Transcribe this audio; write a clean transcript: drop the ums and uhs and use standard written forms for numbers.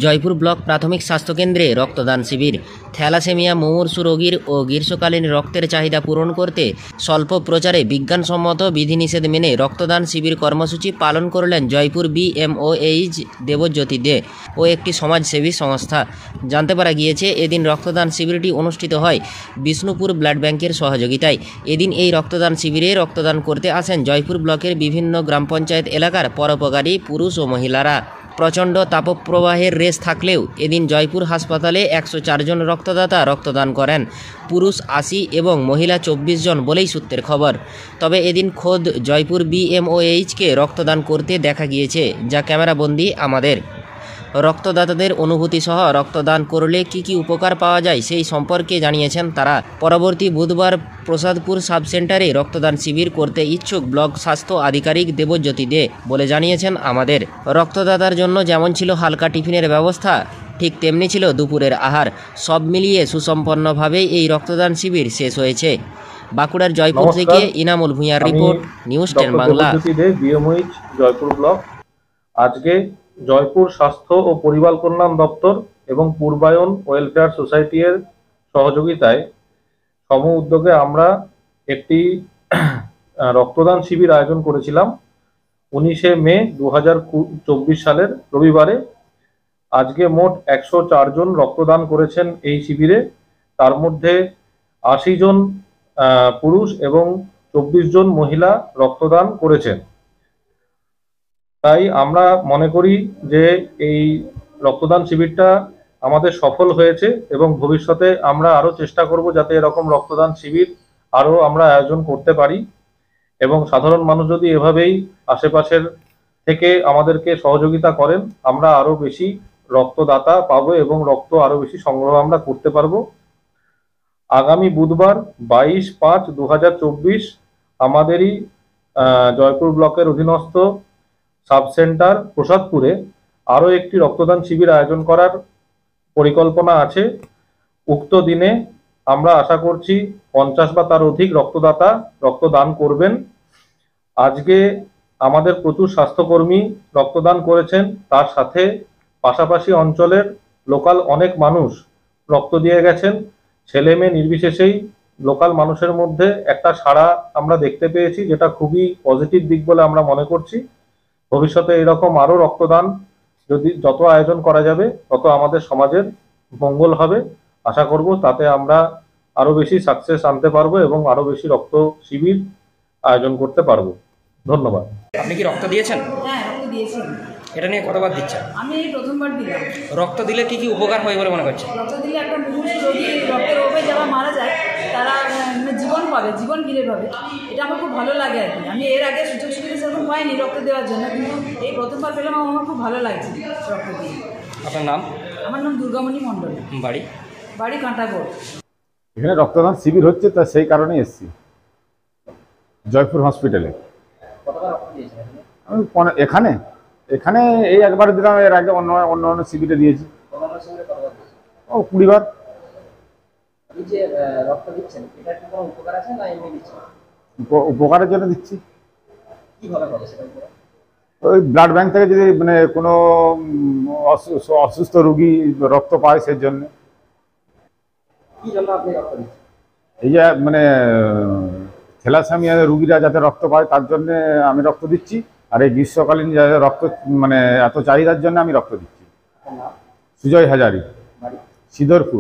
Jaipur block প্রাথমিক স্বাস্থ্যকেন্দ্রে রক্তদান শিবির। থ্যালাসেমিয়া মুমূর্ষু রোগীর ও গ্রীষ্মকালীন রক্তের চাহিদা পূরণ করতে স্বল্প প্রচারে বিজ্ঞানসম্মত বিধিনিষেধ মেনে রক্তদান শিবির কর্মসূচি পালন করলেন জয়পুর বিএমওএইচ দেবজ্যোতি দে ও একটি সমাজসেবী সংস্থা। জানতে পারা গিয়েছে, এদিন রক্তদান শিবিরটি অনুষ্ঠিত হয় বিষ্ণুপুর ব্লাড ব্যাংকের সহযোগিতায়। এদিন এই রক্তদান শিবিরে রক্তদান করতে আসেন জয়পুর ব্লকের বিভিন্ন গ্রাম পঞ্চায়েত এলাকার পরোপকারী পুরুষ ও মহিলারা। প্রচণ্ড তাপপ্রবাহের রেস থাকলেও এদিন জয়পুর হাসপাতালে 104 জন রক্তদাতা রক্তদান করেন। পুরুষ 80 এবং মহিলা 24 জন বলেই সূত্রের খবর। তবে এদিন খোদ জয়পুর বিএমওএইচকে রক্তদান করতে দেখা গিয়েছে, যা ক্যামেরাবন্দি আমাদের। রক্তদাতাদের অনুভূতি সহ রক্তদান করলে কি উপকার পাওয়া যায় সেই সম্পর্কে জানিয়েছেন তারা। পরবর্তী বুধবার প্রসাদপুর সাব সেন্টারে রক্তদান শিবির করতে ইচ্ছুক ব্লক স্বাস্থ্য আধিকারিক দেবজ্যোতি দে বলে জানিয়েছেন আমাদের। রক্তদাতার জন্য যেমন ছিল হালকা টিফিনের ব্যবস্থা, ঠিক তেমনি ছিল দুপুরের আহার। সব মিলিয়ে সুসম্পন্নভাবেই এই রক্তদান শিবির শেষ হয়েছে। বাঁকুড়ার জয়পুর থেকে ইনামুল ভূঁইয়ার রিপোর্ট, নিউজ 10 বাংলা। জয়পুর ব্লক আজকে জয়পুর স্বাস্থ্য ও পরিবার কল্যাণ দপ্তর এবং পূর্বায়ন ওয়েলফেয়ার সোসাইটি এর সহযোগিতায় সম উদ্যোগে আমরা একটি রক্তদান শিবির আয়োজন করেছিলাম 19শে মে 2024 সালের রবিবারে। আজকে মোট 104 জন রক্তদান করেছেন এই শিবিরে। তার মধ্যে 80 জন পুরুষ এবং 24 জন মহিলা রক্তদান করেছেন। তাই আমরা মনে করি যে এই রক্তদান শিবিরটা আমাদের সফল হয়েছে এবং ভবিষ্যতে আমরা আরো চেষ্টা করব যাতে এরকম রক্তদান শিবির আরো আমরা আয়োজন করতে পারি এবং সাধারণ মানুষ যদি এভাবেই আশেপাশের থেকে আমাদেরকে সহযোগিতা করেন, আমরা আরো বেশি রক্তদাতা পাবো এবং রক্ত আরো বেশি সংগ্রহ আমরা করতে পারবো। আগামী বুধবার 22/5/2024 আমাদেরই জয়পুর ব্লকের অধীনস্থ সাব সেন্টার প্রসাদপুরে আরো একটি রক্তদান শিবির আয়োজন করার পরিকল্পনা আছে। উক্ত দিনে আমরা আশা করছি 50 বা তার অধিক রক্তদাতা রক্তদান করবেন। আজকে আমাদের প্রচুর স্বাস্থ্যকর্মী রক্তদান করেছেন, তার সাথে পাশাপাশি অঞ্চলের লোকাল অনেক মানুষ রক্ত দিয়ে গেছেন। ছেলে মেয়ে নির্বিশেষেই লোকাল মানুষের মধ্যে একটা সাড়া আমরা দেখতে পেয়েছি, যেটা খুবই পজিটিভ দিক বলে আমরা মনে করছি। ভবিষ্যতে এরকম আরো রক্তদান যত আয়োজন করা যাবে তত আমাদের সমাজের মঙ্গল হবে। আশা করব তাতে আমরা আরো বেশি সাকসেস আনতে পারবো এবং আরো বেশি রক্ত শিবির আয়োজন করতে পারবো। ধন্যবাদ। আপনি কি রক্ত দিয়েছেন? হ্যাঁ, রক্ত দিয়েছি। এটা নিয়ে কতবার দিচ্ছেন? আমি এই প্রথমবার দিলাম। রক্ত দিলে কি উপকার হয় বলে মনে করছেন? রক্ত দিলে একটা মুমূর্ষু রোগী রক্তের অভাবে যারা মারা যায় তারা জীবন পাবে, জীবন ফিরে পাবে। এটা আমার খুব ভালো লাগে আর কি। আমি এর আগে সুযোগ সুবিধা সেরকম পাইনি রক্ত দেওয়ার জন্য, কিন্তু এই প্রথমবার পেলাম, আমার খুব ভালো লাগছে রক্ত দিয়ে। আপনার নাম? আমার নাম দুর্গামণি মণ্ডল। বাড়ি কাঁটাগড়। এখানে রক্তদান শিবির হচ্ছে, তা সেই কারণে এসেছি জয়পুর হসপিটালে। আমি এখানে এখানে এই একবার দিলাম, এর আগে অন্য শিবিরে দিয়েছি। 20 বার। উপকারের জন্য দিচ্ছি। ওই ব্লাড ব্যাংক থেকে যদি মানে কোনো অসুস্থ রোগী রক্ত পায় সেই জন্য। এই যে মানে থ্যালাসেমিয়া রোগীরা যাতে রক্ত পায় তার জন্য আমি রক্ত দিচ্ছি। আর এই গ্রীষ্মকালীন রক্ত মানে এত চাহিদার জন্য আমি রক্ত দিচ্ছি। সুজয় হাজারি, সিদরপুর।